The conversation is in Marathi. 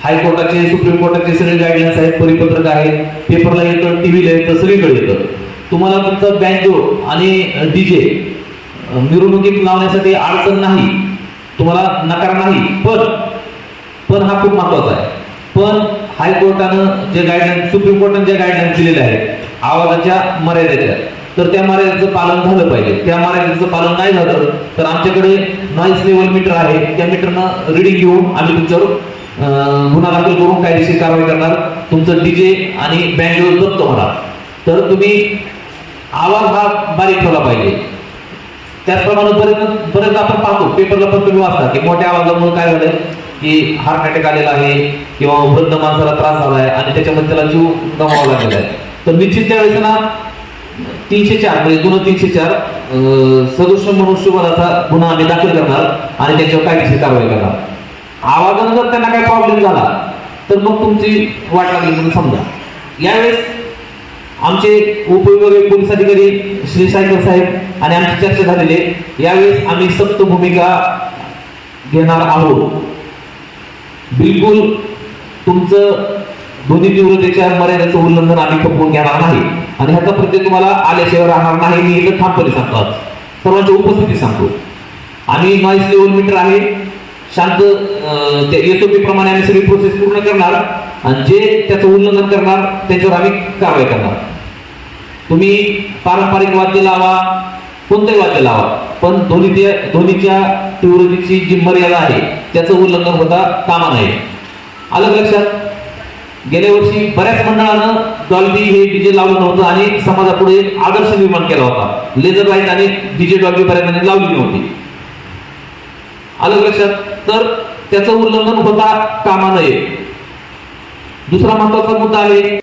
हायकोर्टाचे सुप्रीम कोर्टाचे सगळे गाईडलाईन्स आहेत, परिपत्रक आहे, पेपरला येतं, टीव्हीला येतं, सगळीकडे येतं. तुम्हाला तुमचं बँजो आणि डीजे मिरवणुकीत लावण्यासाठी अडचण नाही, तुम्हाला नकार नाही. पण हा खूप महत्वाचा आहे. पण हायकोर्टानं जे गाईडलाईन, सुप्रीम कोर्टाने जे गाईडलाईन्स दिलेल्या आहेत आवाजाच्या मर्यादेच्या, तर त्या मर्यादेचं पालन झालं पाहिजे. त्या मर्यादेचं पालन नाही झालं तर आमच्याकडे नॉईस लेवल मीटर आहे, त्या मीटरनं रिडिंग घेऊन आम्ही तुमच्यावर गुन्हा दाखल करून कायदेशीर कारवाई करणार. तुमचं डीजे आणि बँजो जप्त होणार. तर तुम्ही आवाज हा बारीक ठेवला पाहिजे. त्याचप्रमाणे बरेच आपण पाहतो, पेपरला पण तुम्ही वाचता की मोठ्या आवाजामुळे काय झालंय की हार्ट अटॅक आलेला आहे किंवा वृद्ध माणसाला त्रास झाला आहे आणि त्याच्यामध्ये त्याला जीव गमावा लागलेला आहे. तर निश्चित त्यावेळेस ना 304 म्हणजे जुनं 304 सदृश्य मनुष्यबळाचा गुन्हा आम्ही दाखल करणार आणि त्याच्यावर कायदेशीर कारवाई करणार. आवाजानं जर त्यांना काय प्रॉब्लेम झाला तर मग तुमची वाट लागली म्हणून समजा. यावेळेस आमचे उपविभागीय पोलीस अधिकारी श्री सायकर साहेब आणि आमची चर्चा झालेली आहे. यावेळेस आम्ही सक्त भूमिका घेणार आहोत. बिलकुल तुमचं ध्वनी तीव्रतेच्या मर्यादेचं उल्लंघन आम्ही खपवून घेणार नाही आणि ह्याचा प्रत्यय तुम्हाला आल्याशिवाय राहणार नाही. मी इथं ठामपणे सांगतो, आज सर्वांच्या उपस्थितीत सांगतो. आम्ही नॉईस लेवल मीटर आहे, शांत एसओपी प्रमाणे आम्ही सगळी प्रोसेस पूर्ण करणार आणि जे त्याचं उल्लंघन करणार त्याच्यावर आम्ही कारवाई करणार. तुम्ही पारंपरिक वाद्य लावा, कोणतेही वाद्य लावा, पण ध्वनीच्या तीव्रतेची जी मर्यादा आहे त्याचं उल्लंघन होता कामा नये. आलं लक्षात? गेल्या वर्षी बऱ्याच मंडळानं डॉल्बी हे डीजे लावलं नव्हतं आणि समाजापुढे आदर्श निर्माण केला होता. लेझर लाईट आणि डीजे डॉल्बी बऱ्याच लावली नव्हती. आलं लक्षात? तर त्याचं उल्लंघन होता कामा नये. दुसरा महत्वाचा मुद्दा आहे